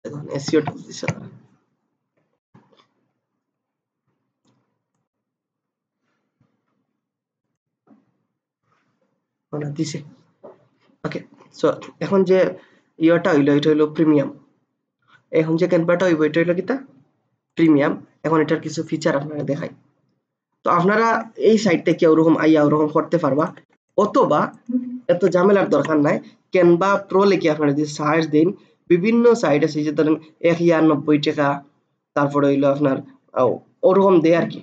এখন এসইও টুলস দিছে তারা। না দিছে। ওকে, সো এখন যে ইয়েটা হইলো, এটা হইলো প্রিমিয়াম। এখন যে ক্যানভাটা হইব, এটা হইলো কিতা প্রিমিয়াম। এখন এটার কিছু ফিচার আপনারা দেখাই। তো আপনারা এই সাইট থেকে ওরকম আইয়া ওরকম করতে পারবা, অথবা এত ঝামেলার দরকার নাই। ক্যানভা প্রো লিখে আপনারা যদি সার্চ দিন, বিভিন্ন সাইট আছে, যে ধরেন 1090 টাকা, তারপরে হইলো আপনার ওরকম দেয় আর কি,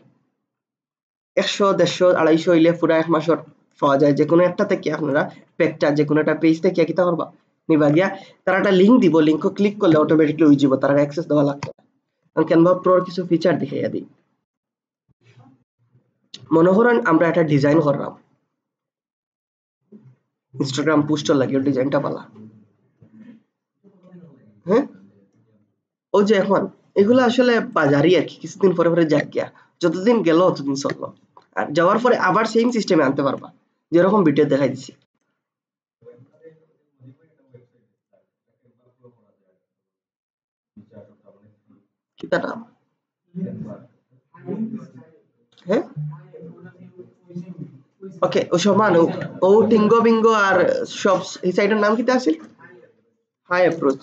100, 150, 250 হইলে পুরা 1 মাসের পাওয়া যায়। যে কোনো একটা থেকে আপনারা প্যাকটা যে কোনো একটা পেজ থেকে কিতা করবা নিবা গিয়া, তারা একটা লিঙ্ক দিব, লিঙ্কও ক্লিক করলে অটোমেটিকলি হয়ে যাব, তারা অ্যাক্সেস দেওয়া লাগবে না। ক্যানভা প্রোর কিছু ফিচার দেখাইয়া দিই। মনে করেন আমরা একটা ডিজাইন করলাম, ইনস্টাগ্রাম পোস্টার লাগিয়ে ডিজাইনটা পালা, হ্যাঁ, ও যে এখন এগুলো আসলে বাজারই আর কি, কিছুদিন পরে পরে যাক গিয়া, যতদিন গেল ততদিন চললো, আর যাওয়ার পরে আবার সেম সিস্টেমে আনতে পারবা, যেরকম ভিডিও দেখাই দিছি। কিতাটা হ্যাঁ, ওকে, ও সমান ও টিঙ্গো বিঙ্গো আর সব এই সাইটের নাম কিতা আছে? High approach.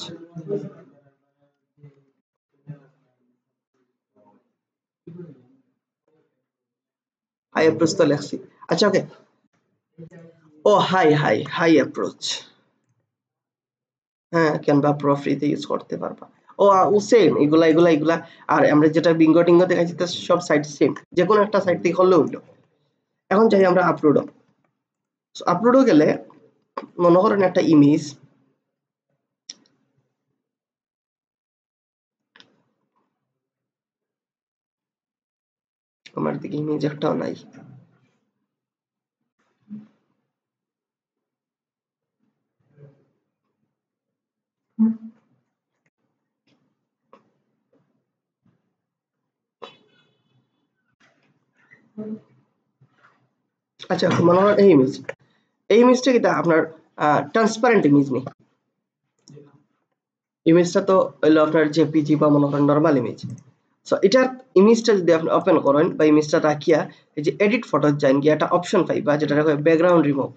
হাই অ্যাপ্রোচ তো লেখছি। আচ্ছা ওকে, ও হাই অ্যাপ্রোচ, হ্যাঁ, ক্যানভা প্রো ফ্রিতে ইউজ করতে পারবা। ও সেম এগুলা, আর আমরা যেটা বিঙ্গো টিঙ্গো দেখাচ্ছি সব সাইট সেম, যে কোনো একটা সাইট থেকে করলে হইলো। এখন চাই আমরা আপলোডও গেলে, মনে করেন একটা ইমেজ, আমার দিকে ইমেজ একটাও নাই। আচ্ছা, মনে করেন এই ইমেজটা কিটা আপনার ট্রান্সপারেন্ট ইমেজ নেই, ইমেজটা তো হইলো আপনার জেপিজি বা মনে করেন নরমাল ইমেজ। সো এটার ইমেজটা যদি আপনি ওপেন করেন বা ইমেজটা রাখিয়া এই যে এডিট ফটো যান গিয়ে একটা অপশন পাইবা, যেটা ব্যাকগ্রাউন্ড রিমুভ।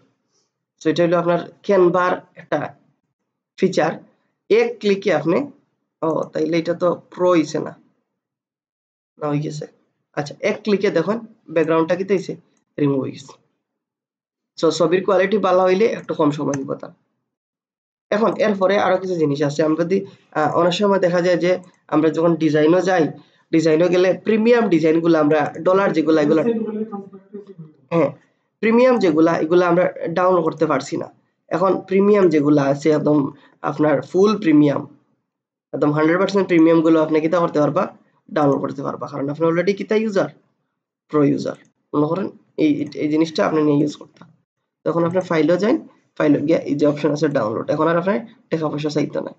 সো এটা হলো আপনার ক্যানভার একটা ফিচার। এক ক্লিকে আপনি, তাইলে এটা তো প্রো হইছে না, না হয়ে গেছে। আচ্ছা, এক ক্লিকে দেখুন ব্যাকগ্রাউন্ডটা কি হইছে, রিমুভ হয়ে গেছে। সো ছবির কোয়ালিটি ভালো হইলে একটু কম সময় নিব তার। এখন এরপরে আরো কিছু জিনিস আছে, আমরা যদি অনেক সময় দেখা যায় যে আমরা যখন ডিজাইনও গেলে প্রিমিয়াম ডিজাইনগুলো আমরা ডলার যেগুলা, এগুলো হ্যাঁ, প্রিমিয়াম যেগুলা এগুলা আমরা ডাউনলোড করতে পারছি না। এখন প্রিমিয়াম যেগুলা আছে একদম আপনার ফুল প্রিমিয়াম, একদম 100% প্রিমিয়াম গুলো আপনি কিতা করতে পারবা, ডাউনলোড করতে পারবা, কারণ আপনি অলরেডি কিতা ইউজার, প্রো ইউজার। মনে করেন এই জিনিসটা আপনি নিয়ে ইউজ করতে, তখন আপনার ফাইলও যান, ফাইল গিয়া এই যে অপশন আছে ডাউনলোড, এখন আর আপনি টাকা পয়সা চাইতে না,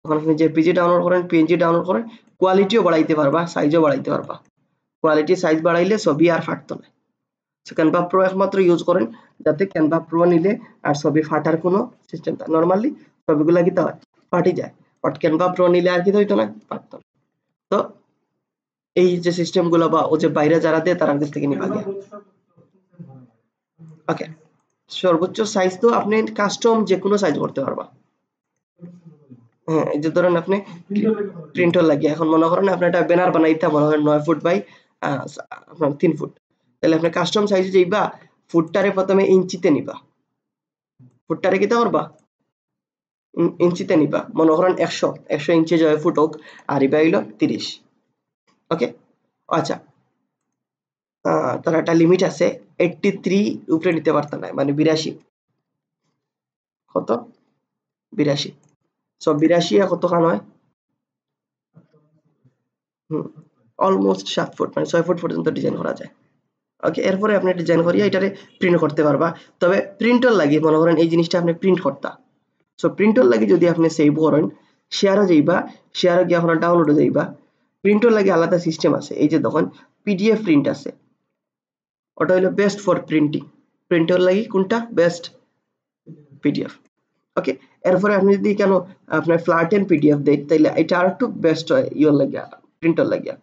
এখন আপনি জেপিজি ডাউনলোড করেন, পিএনজি ডাউনলোড করেন, কোয়ালিটিও বাড়াইতে পারবা, সাইজও বাড়াইতে পারবা। কোয়ালিটি সাইজ বাড়াইলে ছবি আর ফাটতো না। ক্যানভা প্রো একমাত্র ইউজ করেন যাতে ক্যানভা প্রো নিলে আর ছবি ফাটার কোনো সিস্টেম থাকে। নর্মালি ছবিগুলা কি হয় ফাটি যায়, বাট ক্যানভা প্রো নিলে আর কি হইতো না, ফাটতো না। তো এই যে সিস্টেম গুলো বা ও যে বাইরে যারা দেয় তার কাছ থেকে নিবা গিয়া। ওকে, সর্বোচ্চ সাইজ তো আপনি কাস্টম যে কোনো সাইজ করতে পারবা। হ্যাঁ, এই যে ধরেন আপনি প্রিন্টার লাগিয়ে এখন মনে করেন আপনি একটা ব্যানার বানাইতে মনে করেন 9 ফুট বাই আপনার 3 ফুট, তাহলে আপনি কাস্টম সাইজে যাইবা, ফুটটারে প্রথমে ইঞ্চিতে নিবা, ফুটটারে কিতা করবা ইঞ্চিতে নিবা, মনে করেন 100 ইঞ্চি জয় ফুট হোক, আর ইবা হইলো 30। ওকে, আচ্ছা তার একটা লিমিট আছে, 83 উপরে নিতে পারত না, মানে 82, কত 82, সো 82 কত খান হয় অলমোস্ট 7 ফুট, মানে 6 ফুট পর্যন্ত ডিজাইন করা যায়। ওকে, এরপরে আপনি ডিজাইন করিয়া এটারে প্রিন্ট করতে পারবা। তবে প্রিন্টার লাগি মনে করেন এই জিনিসটা আপনি প্রিন্ট করতা, সো প্রিন্টার লাগি যদি আপনি সেভ করেন, শেয়ারে যাইবা, শেয়ারে গিয়ে আপনার ডাউনলোডে যাইবা, প্রিন্টার লাগি আলাদা সিস্টেম আছে। এই যে দেখুন পিডিএফ প্রিন্ট আছে, ওটা হলো বেস্ট ফর প্রিন্টিং। প্রিন্টার লাগি কোনটা বেস্ট, পিডিএফ। ওকে, এরপরে আপনি যদি কেন আপনার ফ্ল্যাট এন্ড পিডিএফ দেই তাহলে এটা আর একটু বেস্ট হয় ইওর লাগিয়া, প্রিন্টার লাগিয়া।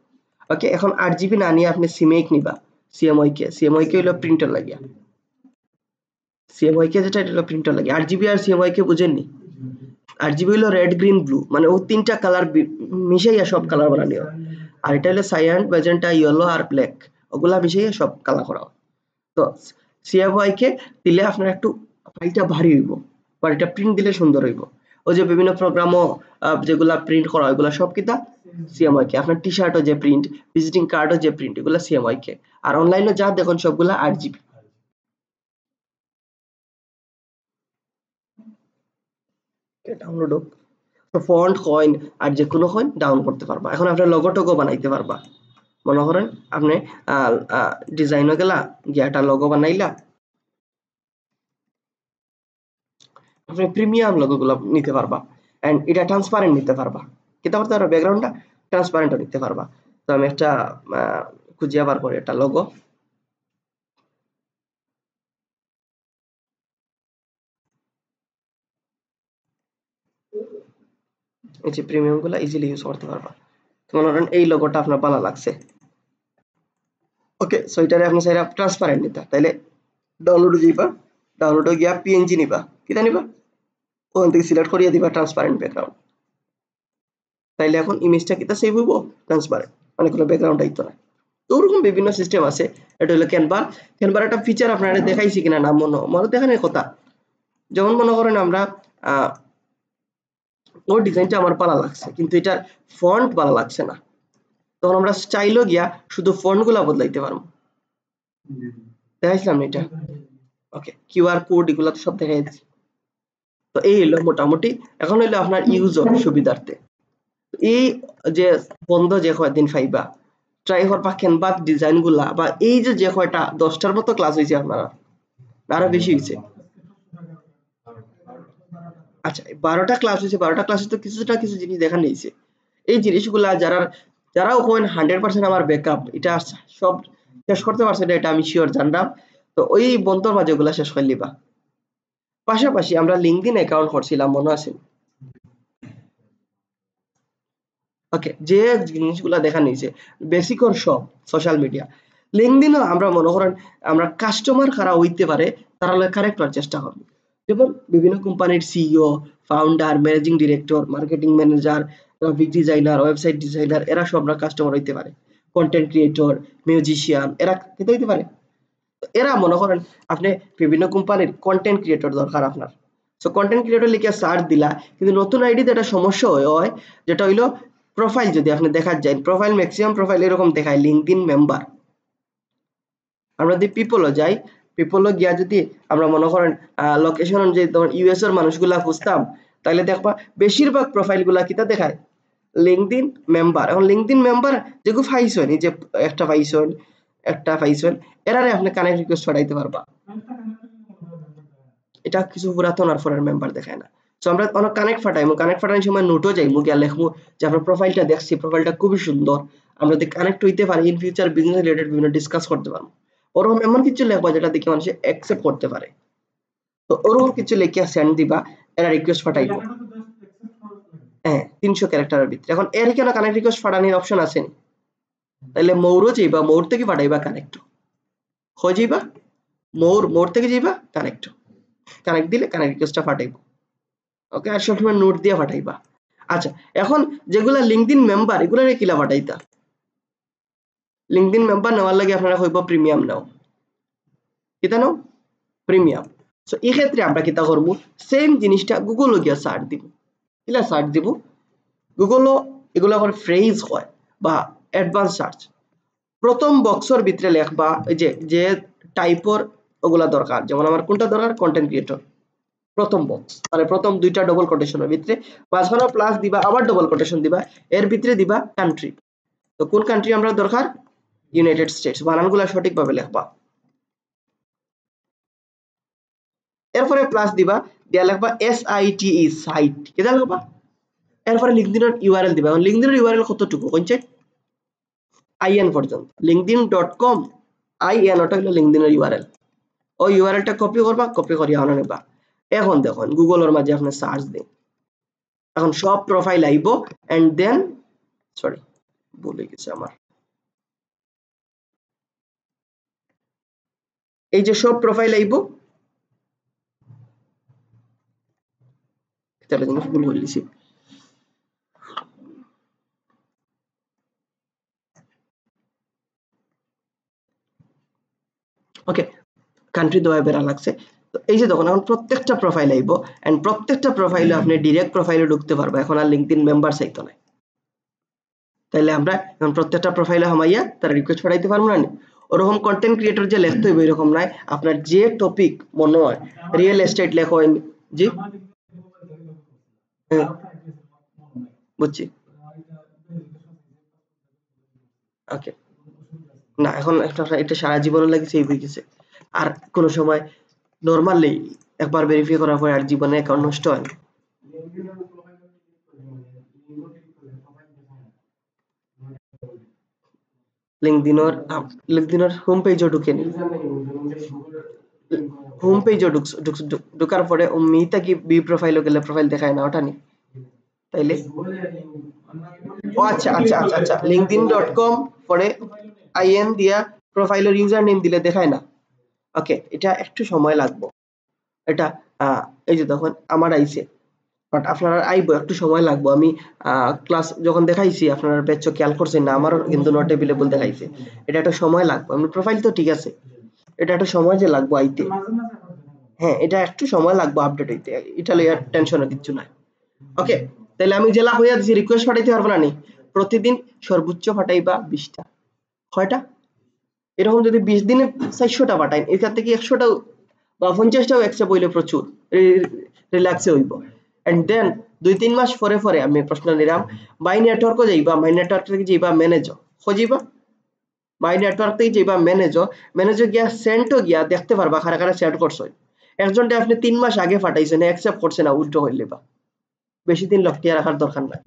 ওকে, এখন 8 জিবি না নিয়ে আপনি সিমেক নিবা, সিএমওয়াই কে হলো প্রিন্টার লাগিয়া, সিএমওয়াই কে যেটা এটা হলো প্রিন্টার লাগিয়া। 8 জিবি আর সিএমওয়াই কে বুঝেননি? 8 জিবি হলো রেড গ্রিন ব্লু, মানে ও তিনটা কালার মিশাইয়া সব কালার বানানো হয়। আর এটা হলো সায়ান ম্যাজেন্টা ইয়েলো আর ব্ল্যাক, ওগুলা মিশাইয়া সব কালার করা হয়। তো সিএমওয়াই কে দিলে আপনার একটু ফাইলটা ভারী হইব, বাট এটা প্রিন্ট দিলে সুন্দর হইব। ওই যে বিভিন্ন প্রোগ্রামও যেগুলা প্রিন্ট করা হয় এগুলা সব কিতা সিএমওয়াই কে। আপনার টি শার্টও যে প্রিন্ট, ভিজিটিং কার্ডও যে প্রিন্ট, এগুলা সিএমওয়াই কে। আর অনলাইনে যা দেখুন সবগুলা 8 জিবি। ডাউনলোড হোক, তো ফন্ট কয়েন আর যে কোনো কয়েন ডাউন করতে পারবা। এখন আপনার লোগো টোগো বানাইতে পারবা, মনে করেন আপনি ডিজাইনও গেলা গিয়ে একটা লোগো বানাইলা, আপনি প্রিমিয়াম লোগো গুলো নিতে পারবা, এন্ড এটা ট্রান্সপারেন্ট নিতে পারবা, কিতা করতে পারবা ব্যাকগ্রাউন্ডটা ট্রান্সপারেন্টও নিতে পারবা। তো আমি একটা খুঁজিয়া বার করি একটা লোগো, এই যে প্রিমিয়াম গুলো ইজিলি ইউজ করতে পারবা। তো মনে করেন এই লোগোটা আপনার ভালো লাগছে, ওকে, সো এটারে আপনি চাইরা ট্রান্সপারেন্ট নিতা, তাইলে ডাউনলোডে যাইবা, ডাউনলোডে গিয়া পিএনজি নিবা, কিতা নিবা ওখান থেকে সিলেক্ট করিয়া দিবা ট্রান্সপারেন্ট ব্যাকগ্রাউন্ড, তাইলে এখন ইমেজটা কিতা সেভ হইব ট্রান্সপারেন্ট, মানে কোনো ব্যাকগ্রাউন্ড আইতো না। তো ওরকম বিভিন্ন সিস্টেম আছে। এটা হলো ক্যানভা। ক্যানভার একটা ফিচার আপনারা দেখাইছি কিনা না মনে দেখানোর কথা, যেমন মনে করেন আমরা ওর ডিজাইনটা আমার ভালো লাগছে কিন্তু এটার ফন্ট ভালো লাগছে না, তখন আমরা স্টাইলও গিয়া শুধু ফন্ট গুলা বদলাইতে পারবো। দেখাইছিলাম এটা, ওকে, কিউআর কোড এগুলা তো সব দেখাই দিচ্ছি। তো এই হলো মোটামুটি, এখন হইলো আপনার ইউজর সুবিধার্থে এই যে বন্ধ যে কয়দিন পাইবা ট্রাই করবা ক্যানভা ডিজাইন গুলা, বা এই যে কয়টা 10টার মতো ক্লাস হয়েছে আপনারা, আরো বেশি হয়েছে। আচ্ছা, 12টা ক্লাস হয়েছে, 12টা ক্লাসে তো কিছুটা কিছু জিনিস দেখা নিয়েছে। এই জিনিসগুলা যারাও কোন 100% আমার ব্যাকআপ এটা সব শেষ করতে পারছে না, এটা আমি শিওর জানলাম। তো ওই বন্ধর মাঝে ওগুলা শেষ করে লিবা। পাশাপাশি আমরা লিঙ্কডইন অ্যাকাউন্ট করছিলাম মনে আছে? ওকে, যে জিনিসগুলা দেখা নিয়েছে বেসিক ওর সব সোশ্যাল মিডিয়া, লিঙ্কডইনও আমরা মনে করেন আমরা কাস্টমার কারা হইতে পারে তারা কারেক্ট করার চেষ্টা করব। যেমন বিভিন্ন কোম্পানির CEO, founder, managing director, marketing manager, graphic designer, website designer, এরা সব আমরা কাস্টমার হইতে পারে। কন্টেন্ট ক্রিয়েটর, মিউজিশিয়ান, এরা খেতে হইতে পারে। এরা মনে করেন আপনি বিভিন্ন কোম্পানির কন্টেন্ট ক্রিয়েটর দরকার আপনার, সো কন্টেন্ট ক্রিয়েটর লিখে সার্চ দিলা, কিন্তু নতুন আইডিতে একটা সমস্যা হয় যেটা হইলো প্রোফাইল যদি আপনি দেখা যায়, প্রোফাইল ম্যাক্সিমাম প্রোফাইল এরকম দেখায় লিঙ্কডইন মেম্বার। আমরা যদি পিপলও যাই, পিপলও গিয়া যদি আমরা মনে করেন লোকেশন যে তোমার ইউএস এর মানুষগুলা খুঁজতাম, তাহলে দেখবা বেশিরভাগ প্রোফাইল গুলা কিতা দেখায় লিঙ্কডইন মেম্বার। এখন লিঙ্কডইন মেম্বার যেগুলো পাইছেন, এই যে একটা পাইছেন, এরারে আপনি কানেক্ট রিকোয়েস্ট পাঠাইতে পারবা। এটা কিছু পুরাতন আর ফরেন মেম্বার দেখায় না। সো আমরা অনেক কানেক্ট ফাটাইমু, কানেক্ট ফাটানোর সময় নোটও যাইমু, গিয়া লিখমু যে আপনার প্রোফাইলটা দেখছি, প্রোফাইলটা খুবই সুন্দর, আমরা যদি কানেক্ট হইতে পারি ইন ফিউচার বিজনেস রিলেটেড বিভিন্ন ডিসকাস করতে পারবো। ওরকম এমন কিছু লিখবা যেটা দেখে মানুষ অ্যাকসেপ্ট করতে পারে। তো ওরকম কিছু লিখে সেন্ড দিবা, এরা রিকোয়েস্ট পাঠাইবো। হ্যাঁ 300 ক্যারেক্টারের ভিতরে। এখন এর কেন কানেক্ট রিকোয়েস্ট পাঠানোর অপশন আছে নি? তাহলে মৌরও যাইবা, মৌর থেকে পাঠাইবা কানেক্ট, হয়ে যাইবা মৌর থেকে যাইবা কানেক্ট, কানেক্ট দিলে কানেক্ট রিকোয়েস্টটা পাঠাইবো। ওকে, আর সবসময় নোট দিয়ে পাঠাইবা। আচ্ছা, এখন যেগুলা লিঙ্কডইন মেম্বার এগুলারে কিলা পাঠাইতা? লিঙ্কডইন মেম্বার নেওয়ার লাগে আপনারা হইব প্রিমিয়াম নাও। কিতা নাও? প্রিমিয়াম। সো এই ক্ষেত্রে আমরা কিতা করবো, সেম জিনিসটা গুগল গিয়া সার্চ দিব। কিলা সার্চ দিব? গুগল এগুলো আবার ফ্রেজ হয় বা অ্যাডভান্স সার্চ। প্রথম বক্সের ভিতরে লেখবা যে টাইপর ওগুলা দরকার, যেমন আমার কোনটা দরকার, কন্টেন্ট ক্রিয়েটর, প্রথম বক্স মানে প্রথম দুইটা ডবল কোটেশনের ভিতরে, মাঝখানে প্লাস দিবা, আবার ডবল কোটেশন দিবা, এর ভিতরে দিবা কান্ট্রি। তো কোন কান্ট্রি আমরা দরকার? United states. বানানগুলো সঠিকভাবে লিখবা। এরপরে প্লাস দিবা, দিয়া লিখবা SITE সাইট, কেদা লিখবা। এরপরে লিঙ্কডইনের ইউআরএল দিবা। এখন লিঙ্কডইনের ইউআরএল কতটুকু কইছে? IN পর্যন্ত, linkedin.com IN ওটা হলো লিঙ্কডইনের ইউআরএল। ওই ইউআরএলটা কপি করবা, কপি করিয়া আনা নেবা। এখন দেখুন গুগলের মাঝে আপনি সার্চ দিন, এখন সব প্রোফাইল আইব এন্ড দেন সরি ভুলে গেছে আমার, এই যে সব প্রোফাইল আইব, তাহলে জিনিস ভুল বলেছি। ওকে, কান্ট্রি দেওয়া বেড়া লাগছে। তো এই যে দেখুন এখন প্রত্যেকটা প্রোফাইল আইব এন্ড প্রত্যেকটা প্রোফাইলে আপনি ডিরেক্ট প্রোফাইলে ঢুকতে পারবে, এখন আর লিঙ্কডইন মেম্বার চাইতো না। তাইলে আমরা এখন প্রত্যেকটা প্রোফাইলে হামাইয়া তার রিকোয়েস্ট পাঠাইতে পারবো না। ওরকম কন্টেন্ট ক্রিয়েটর যে লিখতে হইবে এরকম নাই, আপনার যে টপিক মনে হয়, রিয়েল এস্টেট লেখো, জি বুঝছি। ওকে, না এখন এটা সারা জীবনের লাগে সেভ হয়ে গেছে, আর কোনো সময় নরমালি একবার ভেরিফাই করার পরে আর জীবনে অ্যাকাউন্ট নষ্ট হয় না। লিঙ্কডইনের হোম পেজও ঢুকে নি, হোম পেজও ঢুকার পরে মিতা কি বি প্রোফাইলে গেলে প্রোফাইল দেখায় না, ওটা নি তাইলে। ও আচ্ছা আচ্ছা আচ্ছা আচ্ছা, linkedin.com পরে IN দিয়া প্রোফাইলের ইউজার নেম দিলে দেখায় না। ওকে, এটা একটু সময় লাগবে, এটা এই যে তখন আমার আইছে, বাট আপনারা আইবো, একটু সময় লাগবে। আমি ক্লাস যখন দেখাইছি আপনারা ব্যাচ খেয়াল করছেন না, আমারও কিন্তু নট অ্যাভেলেবল দেখাইছে। এটা একটা সময় লাগবে, আমার প্রোফাইল তো ঠিক আছে, এটা একটা সময় যে লাগবে আইতে। হ্যাঁ, এটা একটু সময় লাগবে আপডেট হইতে, এটা লইয়া টেনশনের কিছু নাই। ওকে, তাহলে আমি জেলা হইয়া দিছি, রিকোয়েস্ট পাঠাইতে পারবো না নি? প্রতিদিন সর্বোচ্চ পাঠাইবা 20টা। কয়টা? এরকম যদি 20 দিনে 400টা পাঠাই, এখান থেকে 100টা বা 50টাও অ্যাকসেপ্ট হইলে প্রচুর রিল্যাক্সে হইব। এন্ড দেন 2-3 মাস পরে পরে আমি প্রশ্ন নিলাম, মাই নেটওয়ার্কও যাইবা, মাই নেটওয়ার্ক থেকে যাইবা ম্যানেজও খুঁজিবা, মাই নেটওয়ার্ক থেকে যাইবা ম্যানেজও গিয়া সেন্টও গিয়া দেখতে পারবা কারা কারা সেন্ড করছো। একজনটা আপনি 3 মাস আগে পাঠাইছেন, অ্যাকসেপ্ট করছে না, উল্টো হইলে বা বেশি দিন লকটিয়া রাখার দরকার নাই।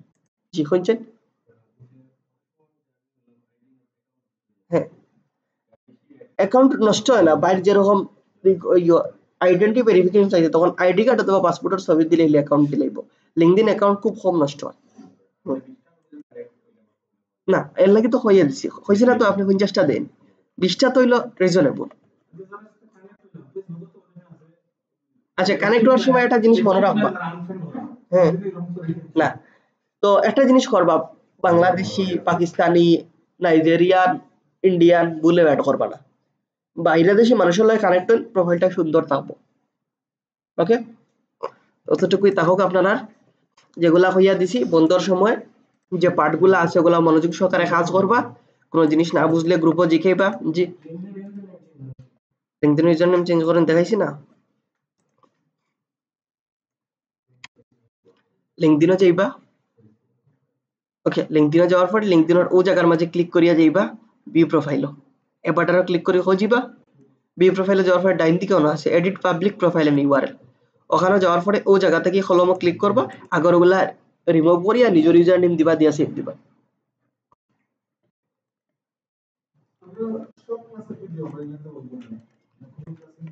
জি শুনছেন? হ্যাঁ, অ্যাকাউন্ট নষ্ট হয় না, বাইরে যেরকম আইডেন্টি ভেরিফিকেশন চাইছে তখন আইডি কার্ড অথবা পাসপোর্টের ছবি দিলে অ্যাকাউন্ট দিলেইব। লিঙ্কডইন অ্যাকাউন্ট খুব কম নষ্ট হয়। না এর লাগি তো হইয়া দিছি, হইছে না তো আপনি 50টা দেন, 20টা তো হইলো রিজনেবল। আচ্ছা, কানেক্ট হওয়ার সময় একটা জিনিস মনে রাখবা। হ্যাঁ, না তো একটা জিনিস করবা, বাংলাদেশি, পাকিস্তানি, নাইজেরিয়ান, ইন্ডিয়ান বলে অ্যাড করবা না। বাইরে দেশি মানুষের লগে কানেক্ট হইল প্রোফাইলটা সুন্দর থাকবো। ওকে, অতটুকুই থাকুক আপনারা। যেগুলা হইয়া দিছি বন্ধর সময় যে পার্টগুলা আছে ওগুলা মনোযোগ সহকারে কাজ করবা, কোনো জিনিস না বুঝলে গ্রুপও জিখাইবা। জি, লিঙ্কডইন ইউজার নেম চেঞ্জ করেন দেখাইছি না, লিঙ্কডইনও যাইবা। ওকে, লিঙ্কডইনে যাওয়ার পর লিঙ্কডইনের ও জায়গার মাঝে ক্লিক করিয়া যাইবা বি প্রোফাইলও, এ বাটনে ক্লিক করে হয়ে যাইবা। বি প্রোফাইলে যাওয়ার পর ডাইন দিকে অন আছে edit public profile and URL, ওখানে যাওয়ার পরে ও জায়গা থেকে কলমও ক্লিক করবা আগর ওগুলা রিমুভ করিয়া নিজের ইউজার নেম দিবা দিয়া সেভ দিবা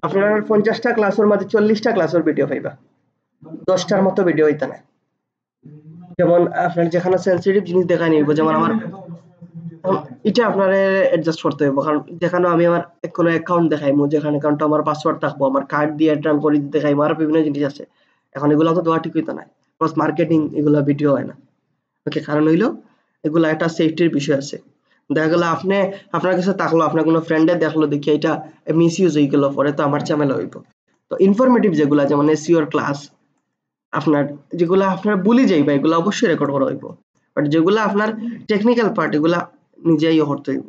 আপনার 50টা ক্লাসের মাঝে 40টা ক্লাসের ভিডিও পাইবা 10টার মতো ভিডিও হইতা না যেমন আপনার যেখানে সেন্সিটিভ জিনিস দেখাই নিব যেমন আমার এটা আপনার অ্যাডজাস্ট করতে হবে কারণ যেখানে আমি আমার কোনো অ্যাকাউন্ট দেখাইমু যেখানে অ্যাকাউন্টটা আমার পাসওয়ার্ড থাকবো আমার কার্ড দিয়ে ট্রান করে দেখাইমু আর বিভিন্ন জিনিস আছে এখন এগুলো তো দেওয়া ঠিক হইতো না প্লাস মার্কেটিং এগুলো ভিডিও হয় না ওকে কারণ হইলো এগুলো একটা সেফটির বিষয় আছে দেখা গেল আপনি আপনার কাছে থাকলো আপনার কোনো ফ্রেন্ডে দেখলো দেখি এটা মিস ইউজ হয়ে গেল পরে তো আমার ঝামেলা হইব তো ইনফরমেটিভ যেগুলো যেমন এসইওর ক্লাস আপনার যেগুলো আপনার ভুলে যাইবা এগুলো অবশ্যই রেকর্ড করা হইব বাট যেগুলো আপনার টেকনিক্যাল পার্ট এগুলা নিজেই করতে হইব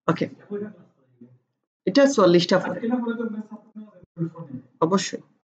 ওকে এটা 40টা পরে অবশ্যই